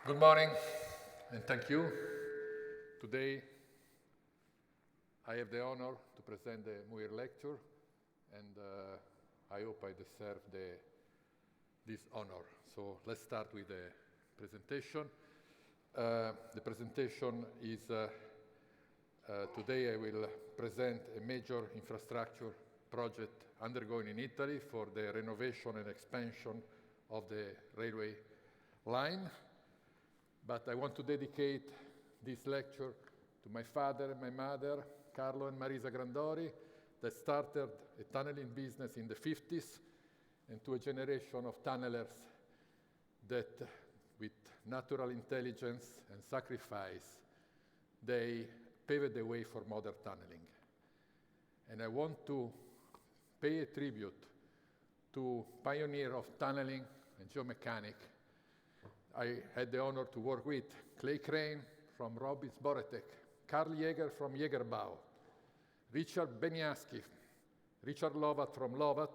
Good morning, and thank you. Today, I have the honor to present the Muir lecture, and I hope I deserve this honor. So let's start with the presentation. The presentation is, today I will present a major infrastructure project undergoing in Italy for the renovation and expansion of the railway line. But I want to dedicate this lecture to my father and my mother, Carlo and Marisa Grandori, that started a tunneling business in the 50s, and to a generation of tunnelers that, with natural intelligence and sacrifice, they paved the way for modern tunneling. And I want to pay a tribute to pioneer of tunneling and geomechanic. I had the honor to work with Clay Crane from Robbins Boretek, Carl Jäger from Jägerbau, Richard Beniaschi, Richard Lovat from Lovat,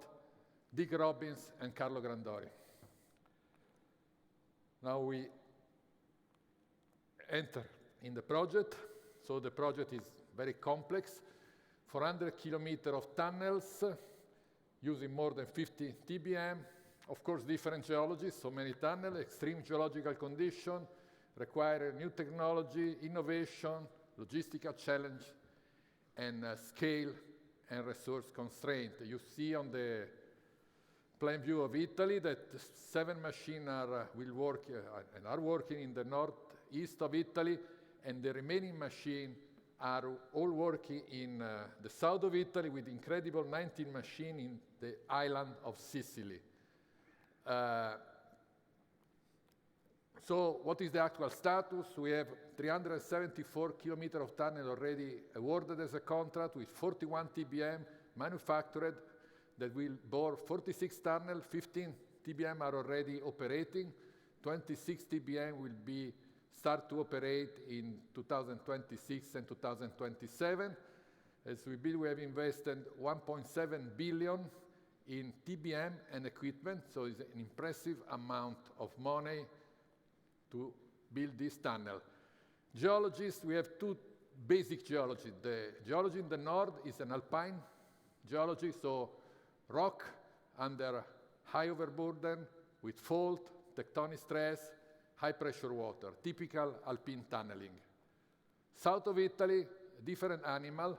Dick Robbins, and Carlo Grandori. Now we enter in the project. So the project is very complex. 400 kilometers of tunnels using more than 50 TBM. Of course, different geologies, so many tunnels, extreme geological conditions, require new technology, innovation, logistical challenge, and scale and resource constraint. You see on the plan view of Italy that 7 machines will work and are working in the northeast of Italy, and the remaining machines are all working in the south of Italy with incredible 19 machines in the island of Sicily. So what is the actual status? We have 374 kilometers of tunnel already awarded as a contract with 41 TBM manufactured that will bore 46 tunnels, 15 TBM are already operating, 26 TBM will start to operate in 2026 and 2027. As we build, we have invested 1.7 billion in TBM and equipment, so it's an impressive amount of money to build this tunnel. Geologists, we have 2 basic geology. The geology in the north is an alpine geology, so rock under high overburden with fault, tectonic stress, high pressure water, typical alpine tunneling. South of Italy, a different animal.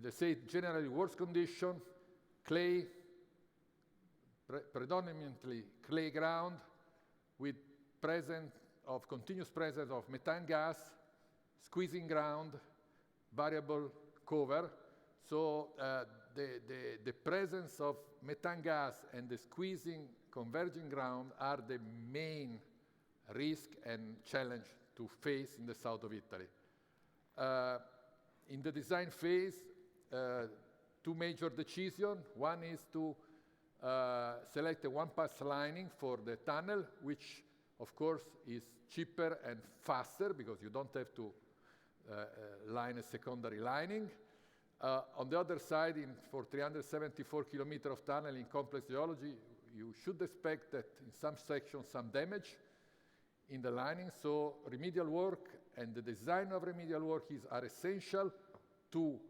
They say generally worse condition, clay, predominantly clay ground with continuous presence of methane gas, squeezing ground, variable cover. So the presence of methane gas and the squeezing converging ground are the main risk and challenge to face in the south of Italy. In the design phase, 2 major decisions. One is to select a one-pass lining for the tunnel, which of course is cheaper and faster because you don't have to line a secondary lining. On the other side, for 374 kilometers of tunnel in complex geology, you should expect that in some sections some damage in the lining. So remedial work and the design of remedial work are essential to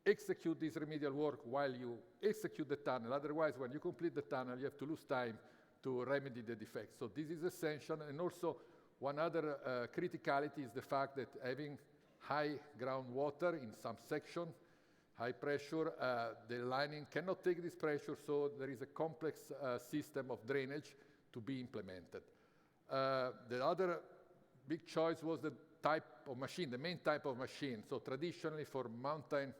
execute this remedial work while you execute the tunnel. Otherwise, when you complete the tunnel, you have to lose time to remedy the defects. So this is essential. And also, one other criticality is the fact that having high groundwater in some section, high pressure, the lining cannot take this pressure, so there is a complex system of drainage to be implemented. The other big choice was the type of machine, the main type of machine. So traditionally for mountain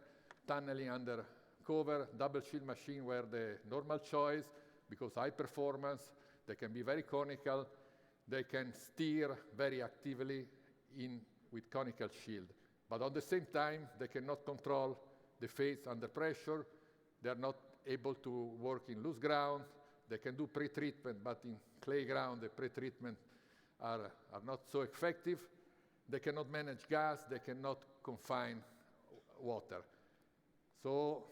tunneling under cover, double shield machine were the normal choice because high performance, they can be very conical, they can steer very actively with conical shield. But at the same time, they cannot control the face under pressure, they are not able to work in loose ground, they can do pre-treatment, but in clay ground, the pre-treatment are not so effective. They cannot manage gas, they cannot confine water. So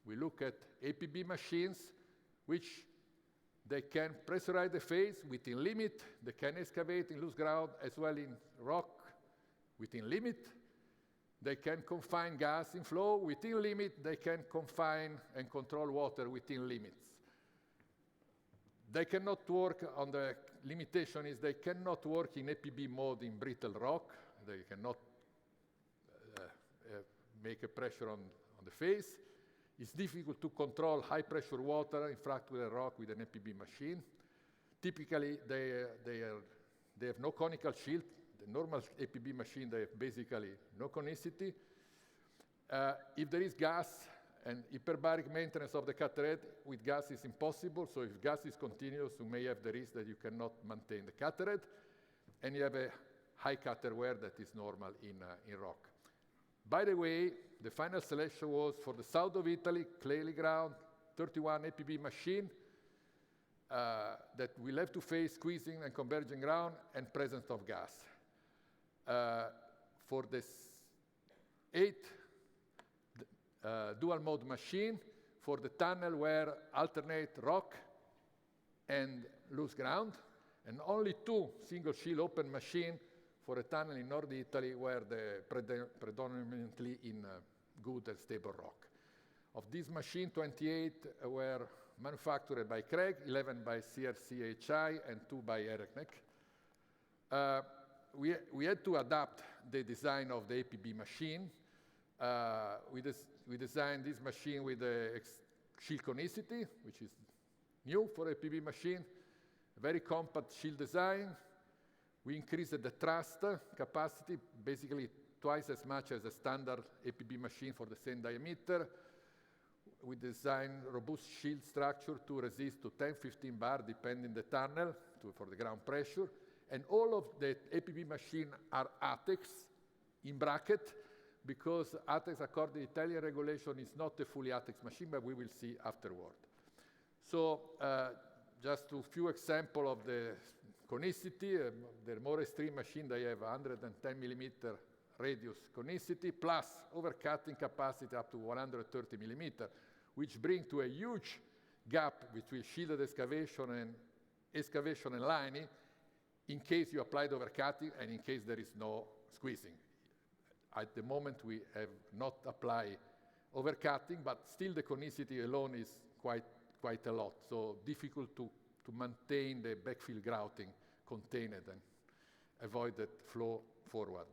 we look at APB machines, which They can pressurize the phase within limit. They can excavate in loose ground as well in rock within limit. They can confine gas in flow within limit. They can confine and control water within limits. They cannot work on the limitation is they cannot work in APB mode in brittle rock. They cannot make a pressure on the phase. It's difficult to control high pressure water in fractured rock with an APB machine. Typically, they have no conical shield. The normal APB machine, they have basically no conicity. If there is gas, and hyperbaric maintenance of the cutter head with gas is impossible. So if gas is continuous, you may have the risk that you cannot maintain the cutter head. And you have a high cutter wear that is normal in rock. By the way, the final selection was for the south of Italy, clayey ground, 31 APB machine that will have to face squeezing and converging ground and presence of gas. For this 8 dual mode machine, for the tunnel where alternate rock and loose ground, and only 2 single shield open machine for a tunnel in North Italy where the predominantly in good and stable rock. Of this machine, 28 were manufactured by Craig, 11 by CRCHI, and 2 by Ereknek. We had to adapt the design of the APB machine. We designed this machine with a shield conicity, which is new for APB machine, a very compact shield design. We increased the thrust capacity, basically twice as much as a standard APB machine for the same diameter. We designed robust shield structure to resist to 10-15 bar, depending the tunnel, for the ground pressure. And all of the APB machine are ATEX in bracket, because ATEX, according to Italian regulation, is not a fully ATEX machine, but we will see afterward. So just a few examples of the conicity. The more extreme machine, they have 110 millimeter radius conicity, plus overcutting capacity up to 130 millimeter, which brings to a huge gap between shielded excavation and lining, in case you applied overcutting and in case there is no squeezing. At the moment, we have not applied overcutting, but still the conicity alone is quite a lot. So difficult to maintain the backfill grouting contained and avoid that flow forward.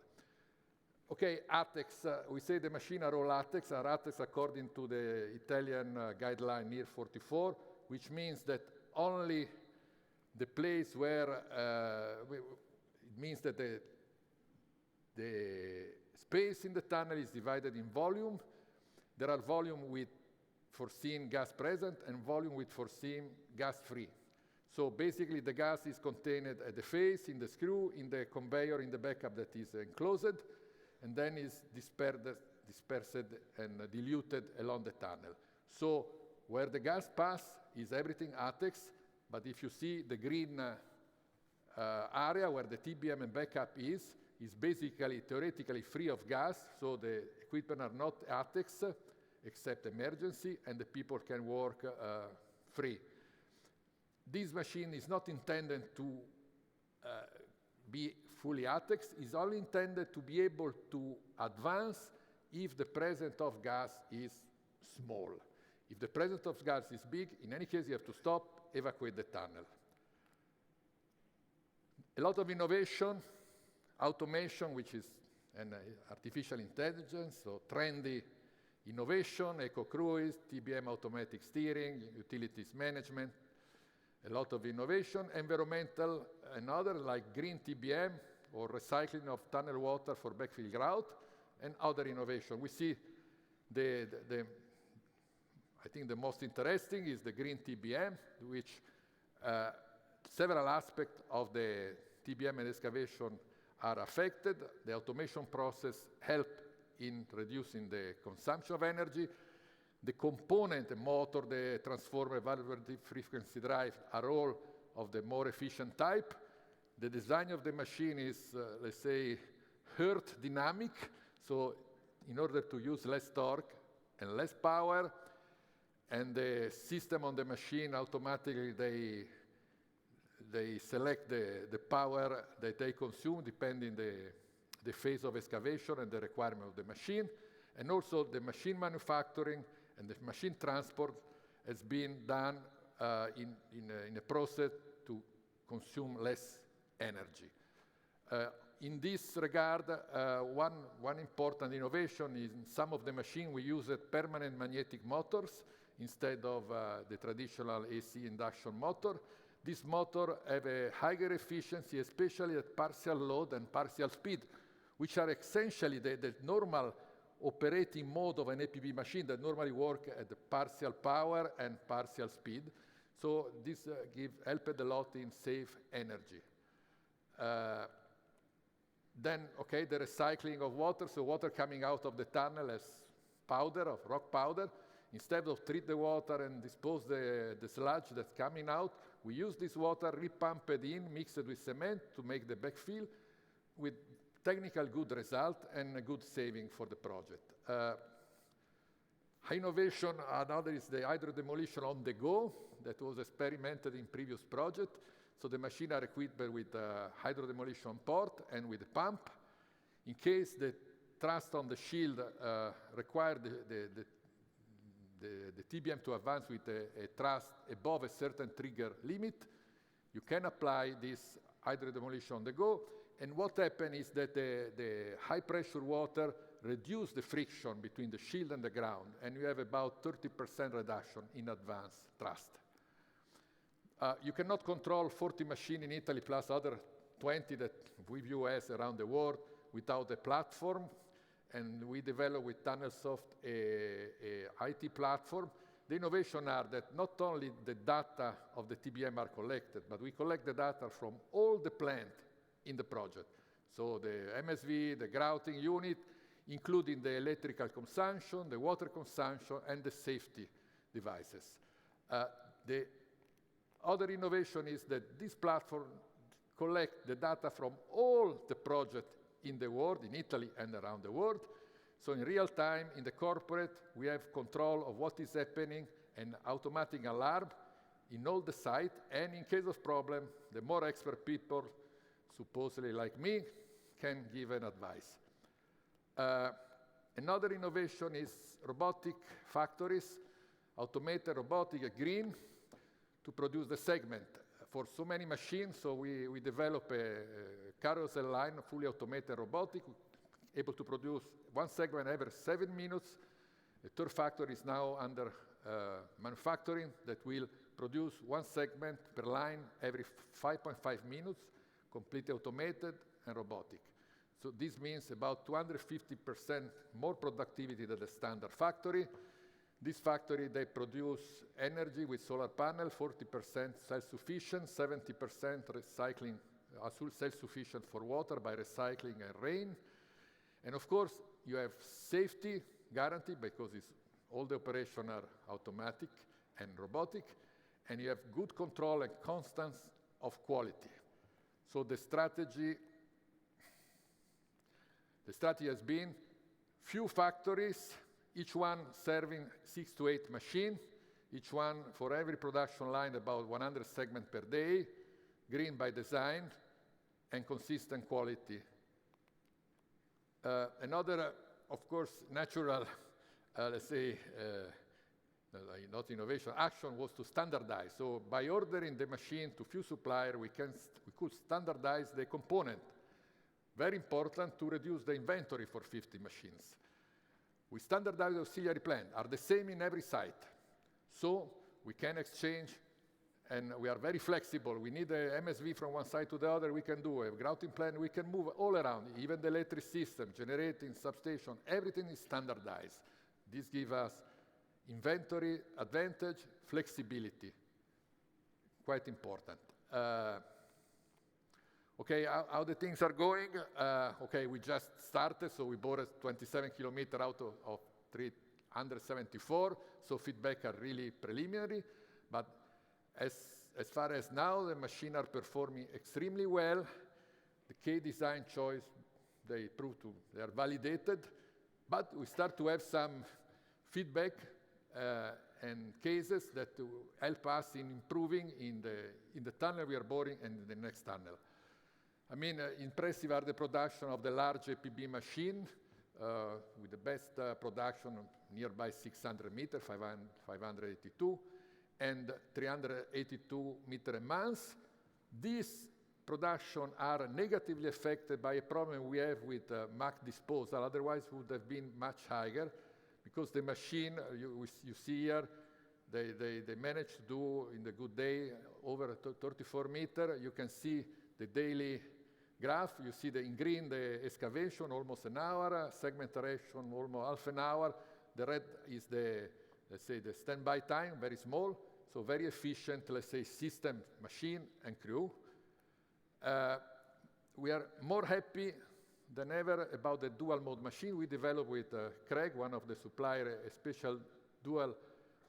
Okay, ATEX, we say the machine are all ATEX, are ATEX according to the Italian guideline NIR 44, which means that only the place where, it means that the space in the tunnel is divided in volume. There are volume with foreseen gas present and volume with foreseen gas free. So basically the gas is contained at the face, in the screw, in the conveyor, in the backup that is enclosed, and then is dispersed and diluted along the tunnel. So where the gas pass is everything ATEX, but if you see the green area where the TBM and backup is basically theoretically free of gas, so the equipment are not ATEX except emergency, and the people can work free. This machine is not intended to be fully ATEX, it's only intended to be able to advance if the presence of gas is small. If the presence of gas is big, in any case you have to stop, evacuate the tunnel. A lot of innovation, automation, which is an artificial intelligence, so trendy innovation, eco-cruise, TBM automatic steering, utilities management, a lot of innovation, environmental, another like green TBM or recycling of tunnel water for backfill grout, and other innovation. We see I think the most interesting is the green TBM, which several aspects of the TBM and excavation are affected. The automation process helps in reducing the consumption of energy. The component, the motor, the transformer, variable frequency drive are all of the more efficient type. The design of the machine is, let's say, Hertz dynamic. So in order to use less torque and less power, and the system on the machine automatically they select the power that they consume depending the phase of excavation and the requirement of the machine. And also the machine manufacturing and the machine transport has been done in a process to consume less energy. In this regard, one important innovation is in some of the machines we use permanent magnetic motors instead of the traditional AC induction motor. This motor have a higher efficiency, especially at partial load and partial speed, which are essentially the normal operating mode of an APB machine that normally work at the partial power and partial speed. So this helped a lot in save energy. Then, okay, the recycling of water, so water coming out of the tunnel as powder, of rock powder. Instead of treat the water and dispose the sludge that's coming out, we use this water, repump it in, mix it with cement to make the backfill with technical good result and a good saving for the project. Innovation, another is the hydro demolition on the go that was experimented in previous project. So the machines are equipped with hydro demolition port and with a pump. In case the thrust on the shield require the TBM to advance with a thrust above a certain trigger limit, you can apply this hydro demolition on the go. And what happens is that the high pressure water reduces the friction between the shield and the ground, and you have about 30% reduction in advance thrust. You cannot control 40 machines in Italy plus other 20 that we view as around the world without a platform. And we develop with TunnelSoft a IT platform. The innovation are that not only the data of the TBM are collected, but we collect the data from all the plant in the project. So the MSV, the grouting unit, including the electrical consumption, the water consumption, and the safety devices. The other innovation is that this platform collects the data from all the projects in the world, in Italy and around the world. So in real time, in the corporate, we have control of what is happening and automatic alarm in all the site. And in case of problem, the more expert people, supposedly like me, can give an advice. Another innovation is robotic factories, automated robotic, green, to produce the segment. For so many machines, so we develop a carousel line, fully automated robotic, able to produce one segment every 7 minutes. The third factory is now under manufacturing that will produce one segment per line every 5.5 minutes, completely automated and robotic. So this means about 250% more productivity than the standard factory. This factory, they produce energy with solar panel, 40% self-sufficient, 70% recycling, self-sufficient for water by recycling and rain. And of course, you have safety guarantee because all the operations are automatic and robotic, and you have good control and constance of quality. So the strategy has been few factories, each one serving 6 to 8 machines, each one for every production line about 100 segments per day, green by design, and consistent quality. Another, of course, natural, let's say, not innovation, action was to standardize. So by ordering the machine to few suppliers, we could standardize the component. Very important to reduce the inventory for 50 machines. We standardize the auxiliary plant, are the same in every site. So we can exchange, and we are very flexible. We need a MSV from one side to the other, we can do a grouting plant, we can move all around, even the electric system, generating, substation, everything is standardized. This gives us inventory advantage, flexibility, quite important. Okay, how the things are going? Okay, we just started, so we bought a 27 kilometers out of 374, so feedback are really preliminary, but as far as now, the machines are performing extremely well. The K-design choice, they are validated, but we start to have some feedback, and cases that help us in improving in the tunnel we are boring and in the next tunnel. I mean, impressive are the production of the large APB machine with the best production nearby 600 meters, 582, and 382 meters a month. These production are negatively affected by a problem we have with MAC disposal, otherwise would have been much higher, because the machine, you see here, they managed to do, in the good day, over 34 meters. You can see the daily graph. You see in green the excavation, almost an hour, segmentation, almost half an hour. The red is let's say, the standby time, very small, so very efficient, let's say, system, machine, and crew. We are more happy than ever about the dual mode machine. We developed with Craig, one of the suppliers, a special dual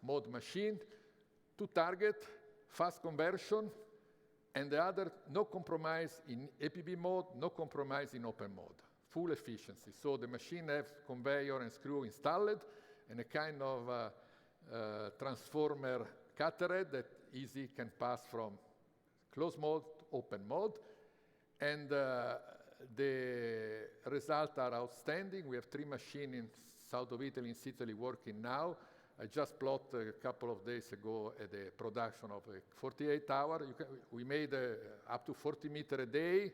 mode machine to target fast conversion, and the other, no compromise in APB mode, no compromise in open mode, full efficiency. So the machine has conveyor and screw installed, and a kind of transformer cutter head that easy can pass from closed mode to open mode. And the results are outstanding. We have 3 machines in south of Italy, in Sicily, working now. I just plotted a couple of days ago at the production of 48 hours. We made up to 40 meters a day.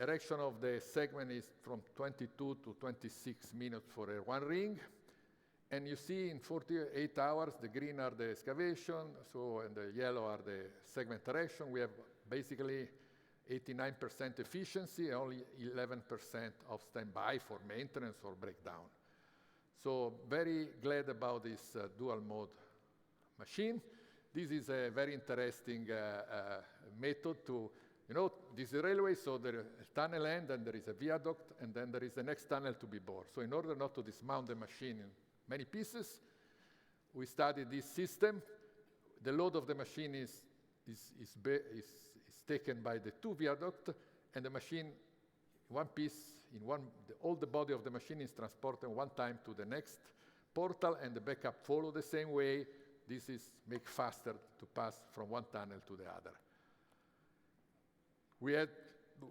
Erection of the segment is from 22 to 26 minutes for one ring. And you see in 48 hours, the green are the excavation, and the yellow are the segment erection. We have basically 89% efficiency, only 11% of standby for maintenance or breakdown. So very glad about this dual mode machine. This is a very interesting method to, this is a railway, so there is a tunnel end, and there is a viaduct, and then there is the next tunnel to be bored. So in order not to dismount the machine in many pieces, we studied this system. The load of the machine is taken by the 2 viaducts, and the machine, one piece, all the body of the machine is transported one time to the next portal, and the backup follow the same way. This is make faster to pass from one tunnel to the other.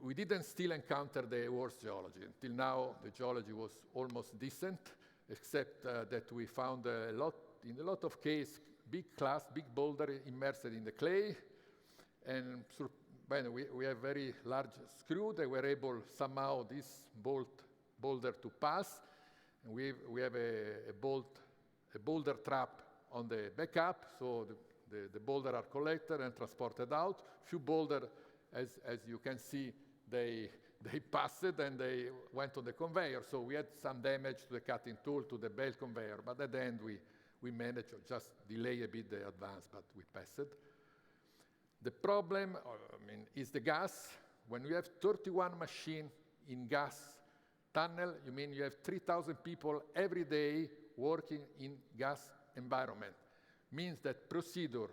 We didn't still encounter the worst geology. Until now, the geology was almost decent, except that we found in a lot of cases, big boulder immersed in the clay, and we have very large screw. They were able somehow this boulder to pass, and we have a boulder trap on the backup, so the boulder are collected and transported out. Few boulder, as you can see, they passed and they went to the conveyor. So we had some damage to the cutting tool, to the belt conveyor, but at the end we managed to just delay a bit the advance, but we passed it. The problem, is the gas. When you have 31 machines in gas tunnel, you have 3,000 people every day working in gas environment. Means that procedure,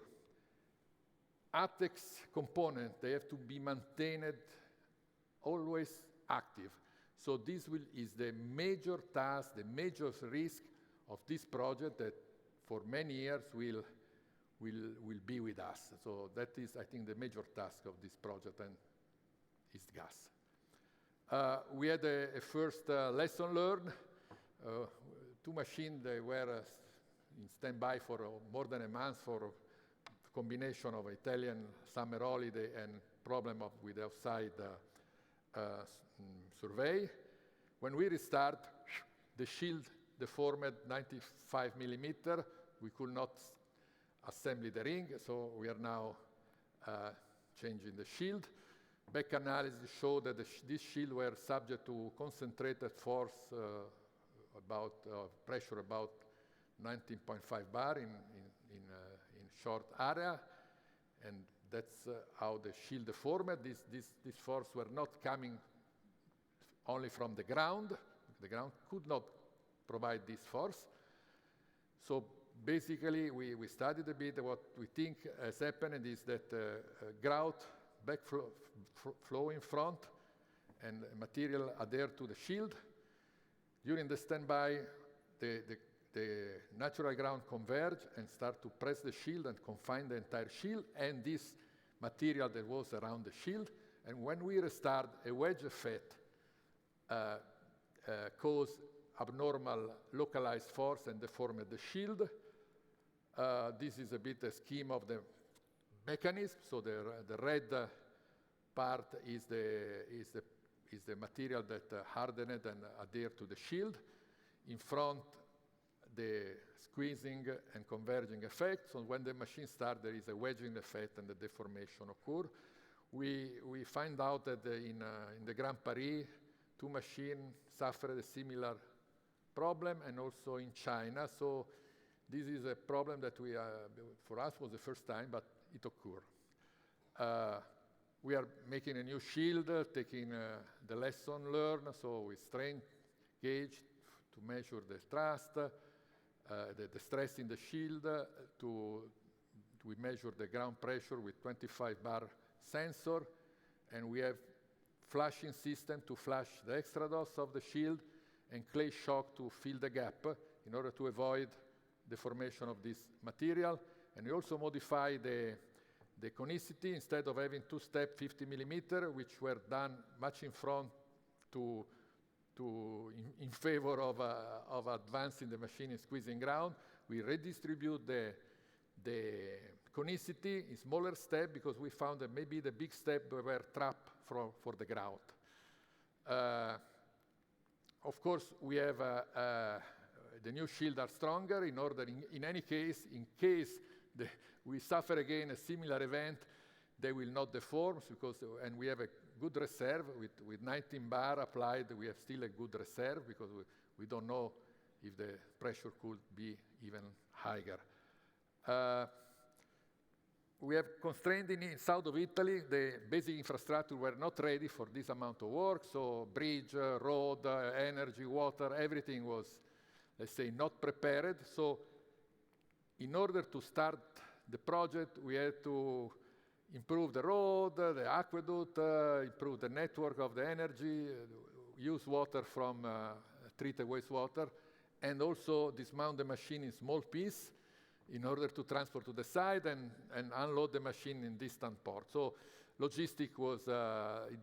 ATEX component, they have to be maintained always active. So this is the major task, the major risk of this project that for many years will be with us. So that is, I think, the major task of this project, and is gas. We had a first lesson learned. 2 machines, they were in standby for more than a month for a combination of Italian summer holiday and problem with outside survey. When we restart, the shield deformed 95 millimeter. We could not assembly the ring, so we are now changing the shield. Back analysis showed that this shield were subject to concentrated force pressure about 19.5 bar in short area, and that's how the shield deformed. This force were not coming only from the ground. The ground could not provide this force. So basically, we studied a bit. What we think has happened is that grout backflow in front and material adhere to the shield. During the standby, the the natural ground converge and start to press the shield and confine the entire shield and this material that was around the shield. And when we restart, a wedge effect cause abnormal localized force and deformed the shield. This is a bit a scheme of the mechanism. So the red part is the material that hardened and adhered to the shield. In front, the squeezing and converging effect. So when the machine starts, there is a wedging effect and the deformation occur. We find out that in the Grand Paris, 2 machines suffered a similar problem, and also in China. So this is a problem that for us was the first time, but it occurred. We are making a new shield, taking the lesson learned, so with strain gauge to measure the thrust, the stress in the shield, we measure the ground pressure with 25 bar sensor, and we have flashing system to flash the extrados of the shield and clay shock to fill the gap in order to avoid the formation of this material. And we also modify the conicity. Instead of having 2-step 50 millimeter, which were done much in front in favor of advancing the machine and squeezing ground, we redistribute the conicity in smaller step because we found that maybe the big step were trapped for the ground. Of course, we have the new shield are stronger in order, in any case, in case we suffer again a similar event, they will not deform and we have a good reserve with 19 bar applied. We have still a good reserve because we don't know if the pressure could be even higher. We have constrained in south of Italy. The basic infrastructure were not ready for this amount of work. So bridge, road, energy, water, everything was, let's say, not prepared. So in order to start the project, we had to improve the road, the aqueduct, improve the network of the energy, use water from treated wastewater, and also dismount the machine in small pieces in order to transport to the site and unload the machine in distant ports. So logistics was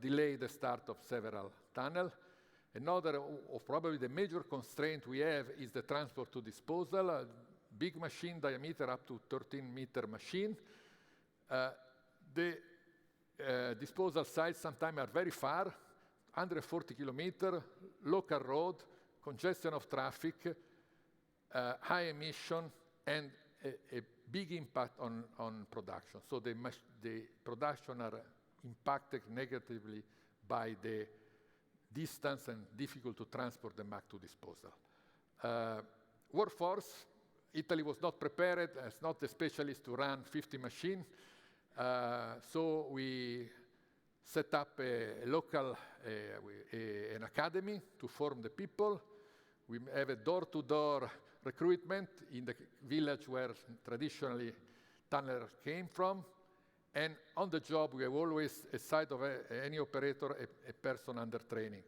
delayed the start of several tunnels. Another, or probably the major constraint we have, is the transport to disposal. A big machine, diameter up to 13-meter machine. The disposal sites sometimes are very far, 140 kilometers, local road, congestion of traffic, high emission, and a big impact on production. So the production are impacted negatively by the distance and difficult to transport them back to disposal. Workforce, Italy was not prepared, as not the specialist to run 50 machines. So we set up a local, an academy to form the people. We have a door-to-door recruitment in the village where traditionally tunnelers came from. And on the job, we have always, aside of any operator, a person under training.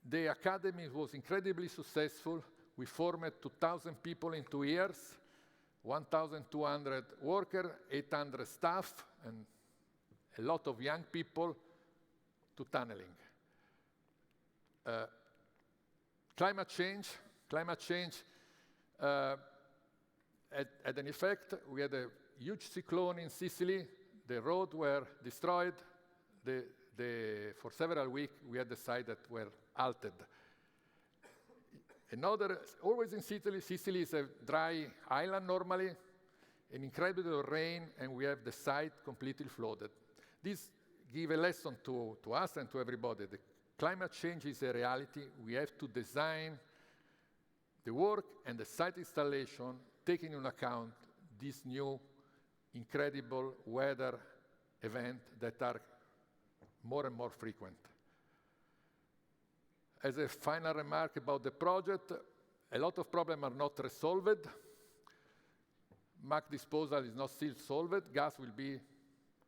The academy was incredibly successful. We formed 2,000 people in 2 years, 1,200 workers, 800 staff, and a lot of young people to tunneling. Climate change had an effect. We had a huge cyclone in Sicily. The roads were destroyed. For several weeks, we had the sites that were halted. Another, always in Sicily is a dry island normally, an incredible rain, and we have the site completely flooded. This gives a lesson to us and to everybody. The climate change is a reality. We have to design the work and the site installation taking into account these new incredible weather events that are more and more frequent. As a final remark about the project, a lot of problems are not resolved. MAC disposal is not still solved. Gas will be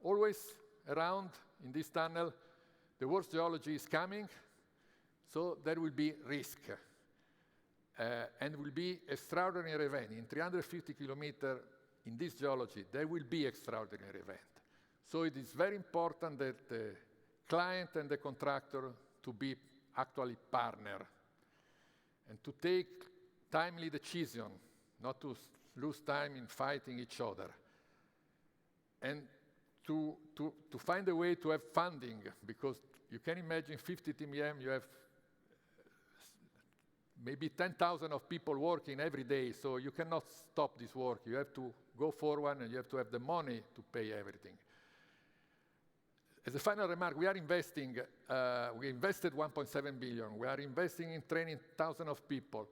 always around in this tunnel. The worst geology is coming, so there will be risk. and will be extraordinary event. In 350 kilometers in this geology, there will be extraordinary event. So it is very important that the client and the contractor to be actually partner and to take timely decision, not to lose time in fighting each other, and to find a way to have funding, because you can imagine 50 TBM, you have maybe 10,000 of people working every day, so you cannot stop this work. You have to go forward and you have to have the money to pay everything. As a final remark, we are investing, we invested 1.7 billion. We are investing in training thousands of people.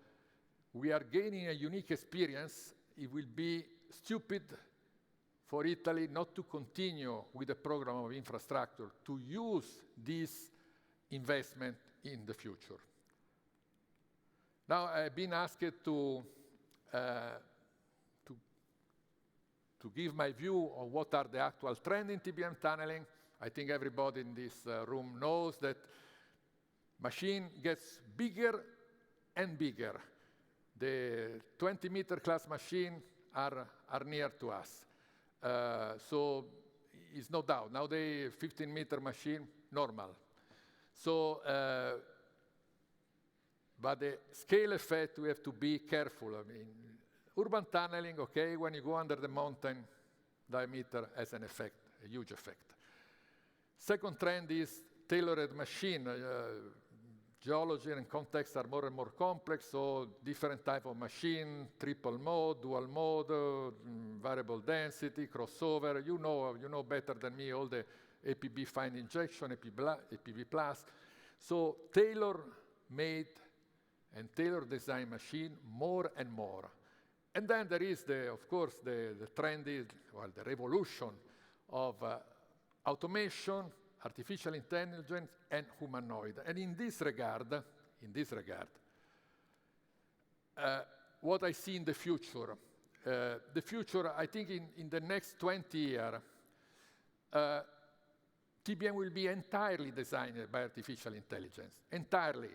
We are gaining a unique experience. It will be stupid for Italy not to continue with the program of infrastructure, to use this investment in the future. Now, I've been asked to give my view on what are the actual trends in TBM tunneling. I think everybody in this room knows that machine gets bigger and bigger. The 20-meter class machine are near to us. So it's no doubt. Nowadays, 15-meter machine, normal. So, but the scale effect, we have to be careful. I mean, urban tunneling, okay, when you go under the mountain, diameter has an effect, a huge effect. Second trend is tailored machine. Geology and context are more and more complex, so different type of machine, triple mode, dual mode, variable density, crossover. You know better than me all the APB fine injection, APB plus. So tailor-made and tailor-design machine more and more. And then there is, of course, the trend is, well, the revolution of automation, artificial intelligence, and humanoid. And in this regard, what I see in the future, I think in the next 20 years, TBM will be entirely designed by artificial intelligence, entirely.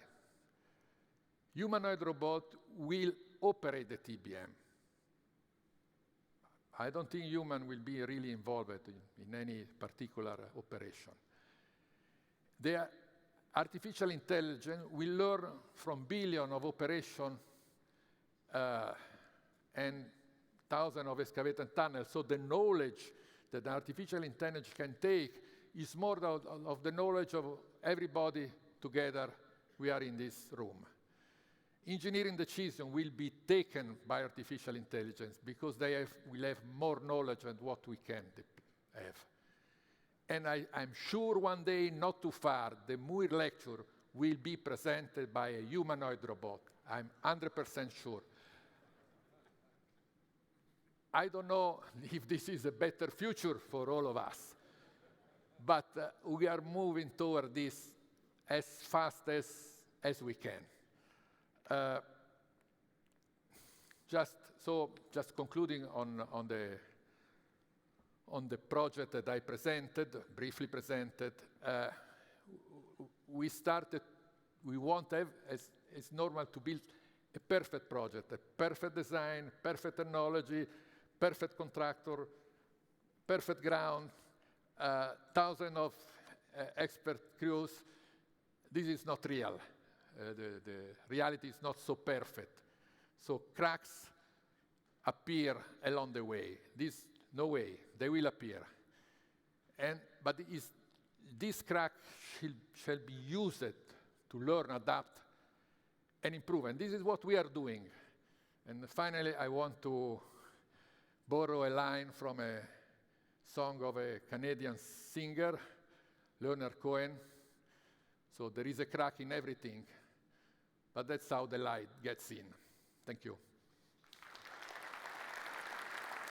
Humanoid robot will operate the TBM. I don't think human will be really involved in any particular operation. The artificial intelligence will learn from billions of operations and thousands of excavated tunnels. So the knowledge that the artificial intelligence can take is more of the knowledge of everybody together. We are in this room. Engineering decision will be taken by artificial intelligence because they will have more knowledge than what we can have. And I'm sure one day, not too far, the Muir lecture will be presented by a humanoid robot. I'm 100% sure. I don't know if this is a better future for all of us, but we are moving toward this as fast as we can. Just concluding on the project that I briefly presented, we want, as normal, to build a perfect project, a perfect design, perfect technology, perfect contractor, perfect ground, thousands of expert crews. This is not real. The reality is not so perfect. So cracks appear along the way. No way, they will appear. But this crack shall be used to learn, adapt, and improve. And this is what we are doing. And finally, I want to borrow a line from a song of a Canadian singer, Leonard Cohen. So there is a crack in everything, but that's how the light gets in. Thank you.